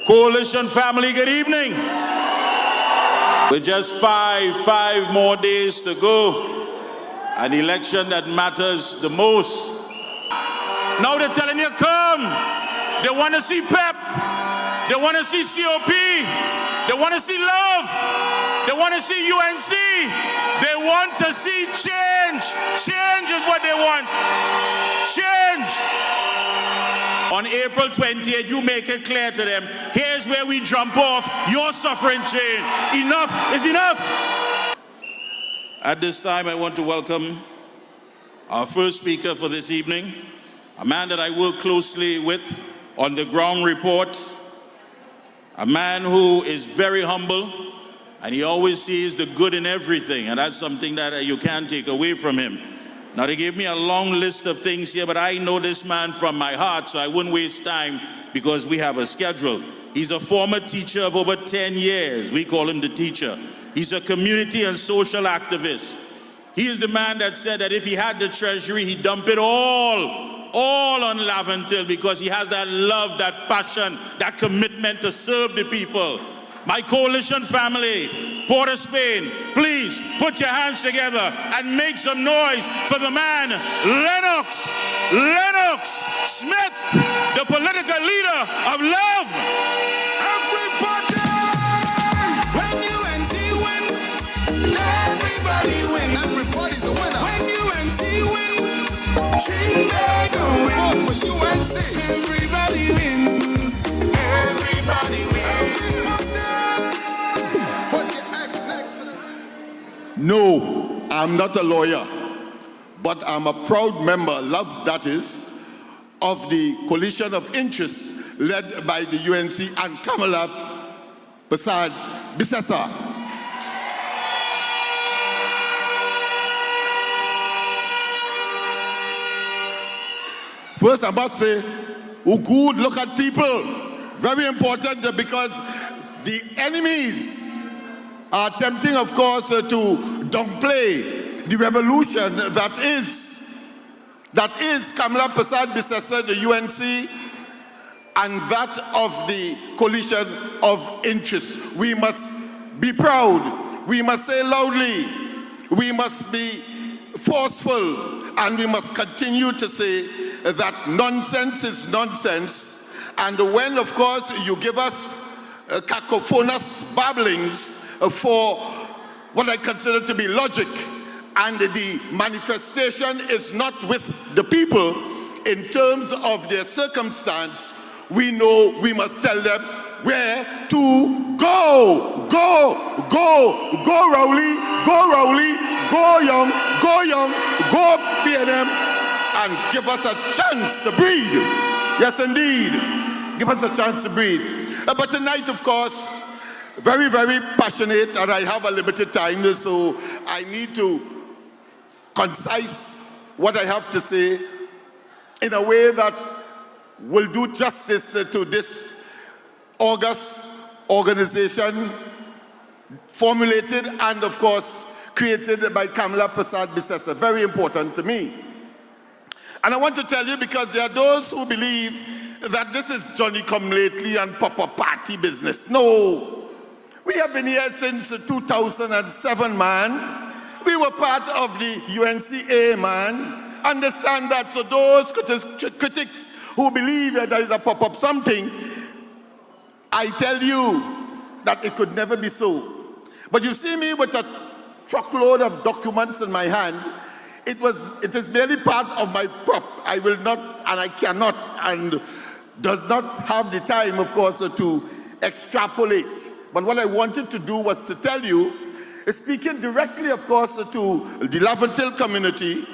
Coalition family, good evening. With just five more days to go, an election that matters the most. Now they're telling you, come. They want to see PEP. They want to see COP. They want to see love. They want to see UNC. They want to see change. Change is what they want. Change. On April 28th, you make it clear to them, here's where we jump off your suffering chain. Enough is enough. At this time, I want to welcome our first speaker for this evening, a man that I work closely with on the ground report, a man who is very humble, and he always sees the good in everything, and that's something that you can't take away from him. Now, they gave me a long list of things here, but I know this man from my heart, so I wouldn't waste time because we have a schedule. He's a former teacher of over 10 years. We call him the teacher. He's a community and social activist. He is the man that said that if he had the treasury, he'd dump it all on Laventille because he has that love, that passion, that commitment to serve the people. My coalition family, Port of Spain, please put your hands together and make some noise for the man, Lennox Smith, the political leader of love. Everybody, when UNC wins, everybody wins. Everybody's a winner. When UNC wins, Trinidad wins. UNC, everybody wins. Everybody wins. No, I'm not a lawyer, but I'm a proud member, love that is, of the coalition of interests led by the UNC and Kamala Prasad Bisasa. First, I must say, oh good, look at people. Very important because the enemies are attempting, of course, to downplay the revolution that is Kamala Prasad Bisasa, the UNC, and that of the coalition of interests. We must be proud. We must say loudly. We must be forceful. And we must continue to say that nonsense is nonsense. And when, of course, you give us cacophonous babblings for what I consider to be logic, and the manifestation is not with the people in terms of their circumstance, we know we must tell them where to go. Go Rowley, go Young, go B&M, and give us a chance to breathe. Yes, indeed, give us a chance to breathe. But tonight, of course, very, very passionate, and I have a limited time, so I need to concise what I have to say in a way that will do justice to this august organization formulated and, of course, created by Kamala Prasad Bisasa. Very important to me. And I want to tell you because there are those who believe that this is Johnny-come-lately and Papa party business. No. We have been here since 2007, man. We were part of the UNCA, man. Understand that. So those critics who believe that there is a pop-up something, I tell you that it could never be so. But you see me with a truckload of documents in my hand. It is merely part of my prop. I will not, and I cannot, and does not have the time, of course, to extrapolate. But what I wanted to do was to tell you, speaking directly, of course, to the Laventille community,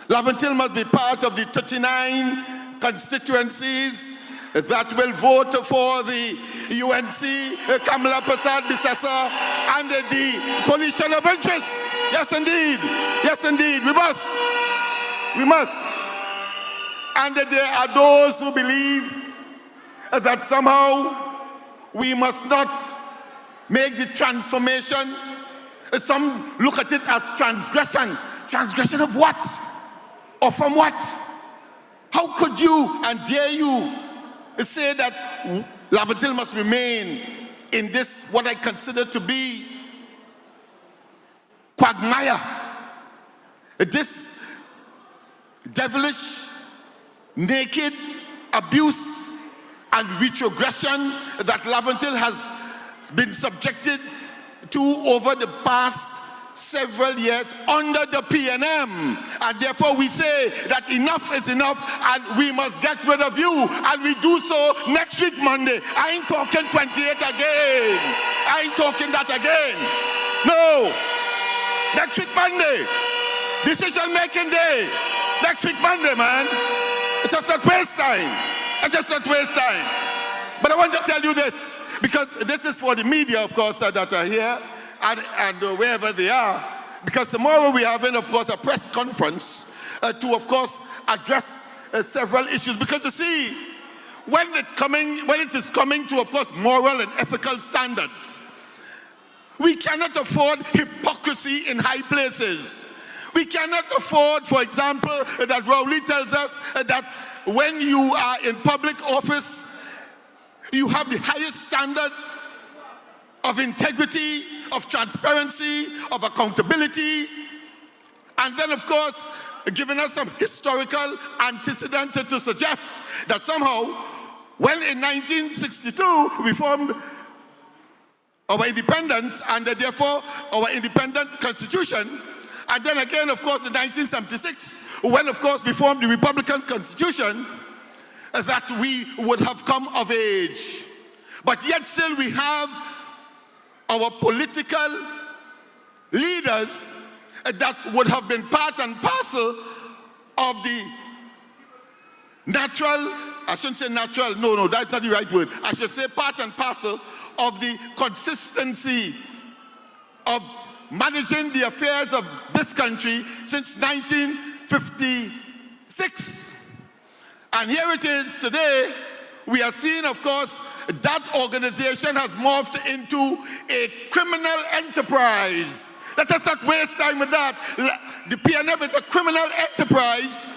Laventille must be part of the 39 constituencies that will vote for the UNC, Kamala Prasad Bisasa, and the coalition of interests. Yes, indeed. Yes, indeed. We must. We must. And there are those who believe that somehow we must not make the transformation. Some look at it as transgression. Transgression of what? Or from what? How could you and dare you say that Laventille must remain in this, what I consider to be quagmire. This devilish, naked abuse and retrogression that Laventille has been subjected to over the past several years under the PNM, and therefore we say that enough is enough and we must get rid of you, and we do so next week Monday. I ain't talking 28 again. I ain't talking that again. No. Next week Monday. Decision making day. Next week Monday, man. It's just not waste time. It's just not waste time. But I want to tell you this, because this is for the media, of course, that are here and wherever they are, because tomorrow we're having, of course, a press conference to, of course, address several issues. Because you see, when it is coming to, of course, moral and ethical standards, we cannot afford hypocrisy in high places. We cannot afford, for example, that Rowley tells us that when you are in public office, you have the highest standard of integrity, of transparency, of accountability, and then, of course, giving us some historical antecedent to suggest that somehow, when in 1962 we formed our independence and therefore our independent constitution, and then again, of course, in 1976, when, of course, we formed the Republican Constitution, that we would have come of age. But yet still we have our political leaders that would have been part and parcel of the natural, I shouldn't say natural, no, that's not the right word. I should say part and parcel of the consistency of managing the affairs of this country since 1956. And here it is today. We are seeing, of course, that organization has morphed into a criminal enterprise. Let us not waste time with that. The PNM is a criminal enterprise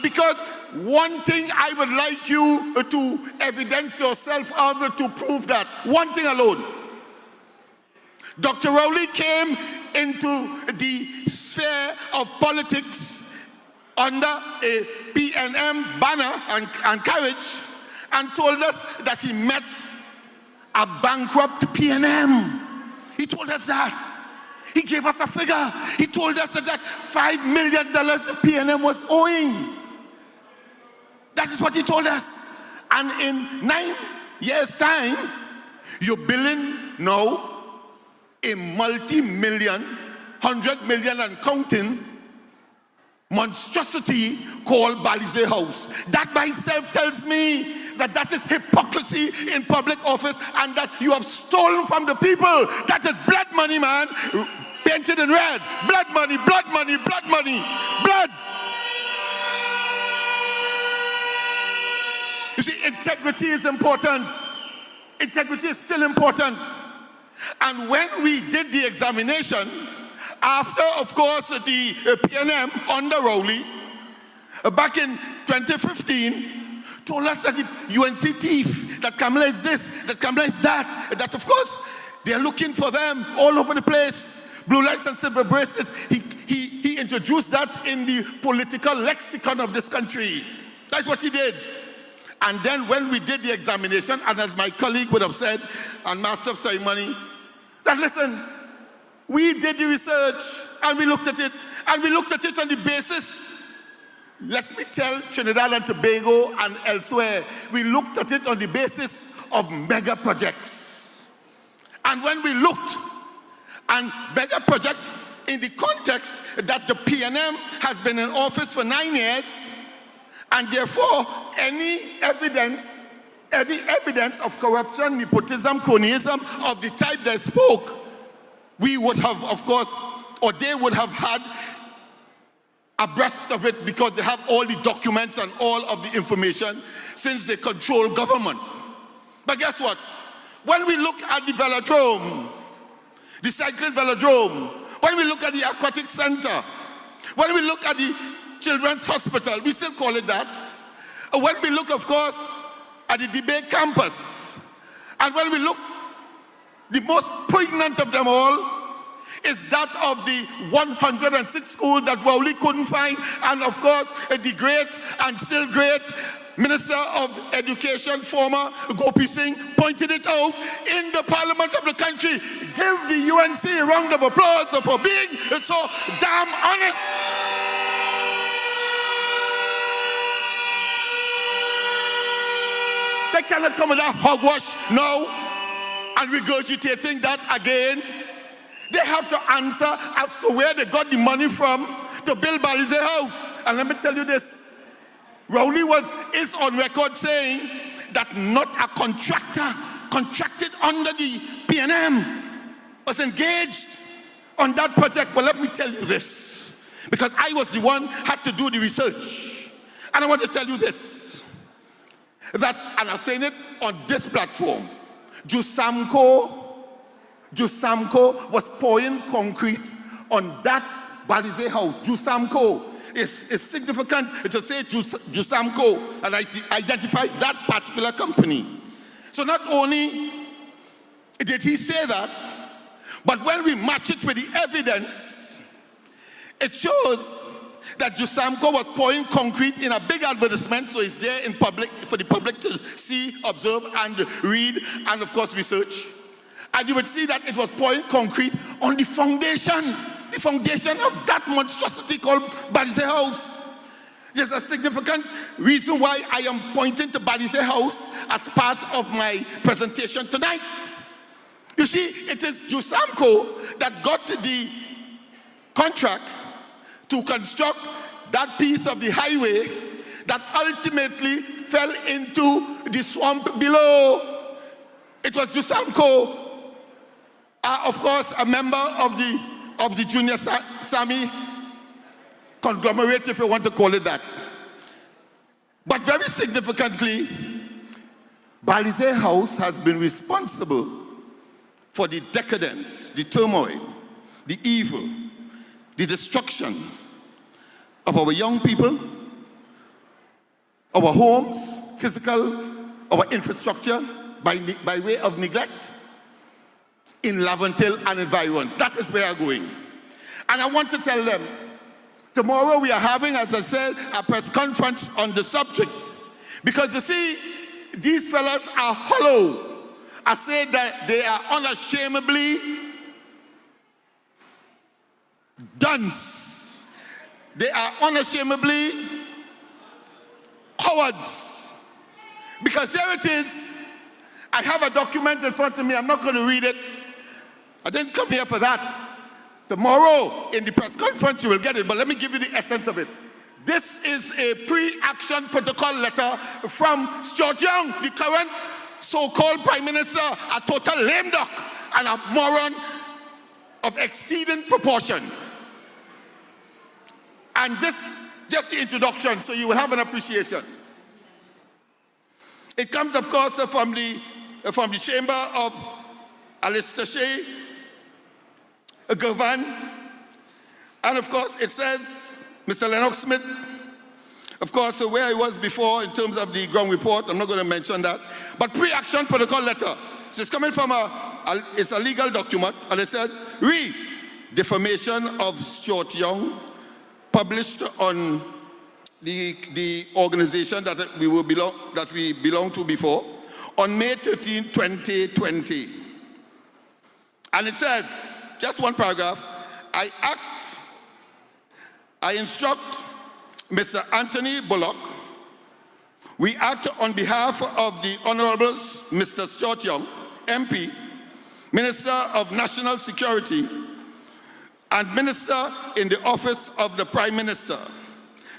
because one thing I would like you to evidence yourself of to prove that. One thing alone. Dr. Rowley came into the sphere of politics under a PNM banner and carriage, and told us that he met a bankrupt PNM. He told us that. He gave us a figure. He told us that $5 million the PNM was owing. That is what he told us. And in 9 years' time, you're billing now a multi-million, 100 million and counting, monstrosity called Balize House. That by itself tells me that that is hypocrisy in public office and that you have stolen from the people. That is blood money, man, painted in red. Blood money, blood money, blood money, blood. You see, integrity is important. Integrity is still important. And when we did the examination, after, of course, the PNM under Rowley, back in 2015, told us that the UNC thief, that Kamala is this, that Kamala is that of course, they're looking for them all over the place. Blue lights and silver bracelets. He introduced that in the political lexicon of this country. That's what he did. And then when we did the examination, and as my colleague would have said, and Master of Ceremony, that listen, we did the research, and we looked at it, and we looked at it on the basis, let me tell Trinidad and Tobago and elsewhere, we looked at it on the basis of mega projects. And when we looked, and mega project in the context that the PNM has been in office for 9 years, and therefore any evidence of corruption, nepotism, cronyism of the type they spoke, we would have, of course, or they would have had abreast of it because they have all the documents and all of the information since they control government. But guess what? When we look at the velodrome, the cycling velodrome, when we look at the aquatic center, when we look at the children's hospital, we still call it that. When we look, of course, at the debate campus. And when we look, the most poignant of them all is that of the 106 schools that Rowley couldn't find. And of course, the great and still great Minister of Education, former Gopi Singh, pointed it out in the Parliament of the country. Give the UNC a round of applause for being so damn honest. They cannot come with that hogwash now and regurgitating that again. They have to answer as to where they got the money from to build Balize House. And let me tell you this, Rowley is on record saying that not a contractor contracted under the PNM was engaged on that project. But let me tell you this, because I was the one had to do the research. And I want to tell you this, that, and I'm saying it on this platform, Jusamco was pouring concrete on that Balize House. Jusamco is significant to say Jusamco and identify that particular company. So not only did he say that, but when we match it with the evidence, it shows that Jusamco was pouring concrete in a big advertisement, so it's there in public for the public to see, observe, and read, and of course research. And you would see that it was pouring concrete on the foundation of that monstrosity called Balize House. There's a significant reason why I am pointing to Balize House as part of my presentation tonight. You see, it is Jusamco that got the contract to construct that piece of the highway that ultimately fell into the swamp below. It was Jusamco, of course, a member of the Junior Sami conglomerate, if you want to call it that. But very significantly, Balize House has been responsible for the decadence, the turmoil, the evil, the destruction of our young people, our homes, physical, our infrastructure, by way of neglect in Laventille and environs. That is where I'm going. And I want to tell them, tomorrow we are having, as I said, a press conference on the subject. Because you see, these fellas are hollow. I say that they are unashamedly dunce. They are unashamedly cowards. Because here it is. I have a document in front of me. I'm not going to read it. I didn't come here for that. Tomorrow in the press conference you will get it, but let me give you the essence of it. This is a pre-action protocol letter from Stuart Young, the current so-called Prime Minister, a total lame duck and a moron of exceeding proportion. And this, just the introduction, so you will have an appreciation. It comes, of course, from the chamber of Alistair Shea, Govan, and of course it says, Mr. Lennox Smith, of course, where I was before in terms of the ground report, I'm not going to mention that, but pre-action protocol letter. So it's coming from it's a legal document, and it said, defamation of Stuart Young, published on the organization that we belong to before, on May 13, 2020. And it says, just one paragraph, I instruct Mr. Anthony Bullock, we act on behalf of the Honorable Mr. Stuart Young, MP, Minister of National Security, and Minister in the Office of the Prime Minister.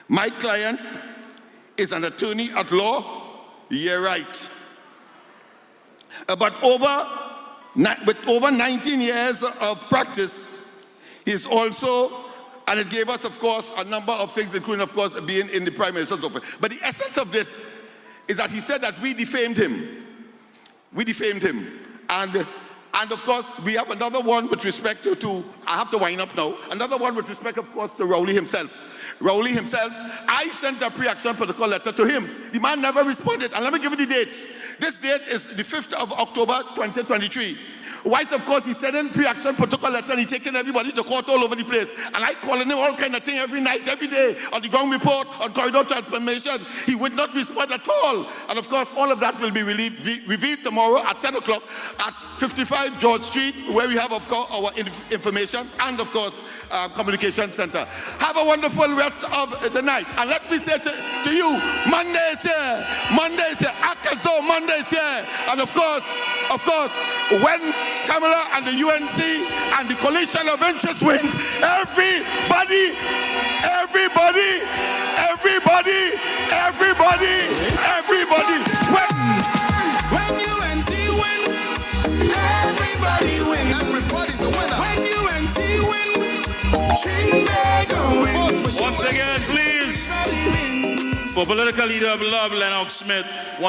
My client is an attorney at law, yeah, right. But with over 19 years of practice, he's also, and it gave us, of course, a number of things, including, of course, being in the Prime Minister's office. But the essence of this is that he said that we defamed him. We defamed him. And And of course, we have another one with respect to I have to wind up now, another one with respect, of course, to Rowley himself. Rowley himself, I sent a pre-action protocol letter to him. The man never responded. And let me give you the dates. This date is the 5th of October, 2023. White, of course, he sent in pre-action protocol letter and he taking everybody to court all over the place. And I calling him all kind of thing every night, every day, on the ground report, on corridor transformation. He would not respond at all. And of course, all of that will be revealed tomorrow at 10 o'clock at 55 George Street, where we have, of course, our information and, of course, communication center. Have a wonderful rest of the night. And let me say to you, Monday is here. Monday is here. Act as though Monday is here. And of course, when Kamala and the UNC and the coalition of interest wins, everybody wins. When UNC win, everybody wins. Everybody's a winner. When UNC win, Trinidad wins. Once again, please, for political leader of love, Lennox Smith.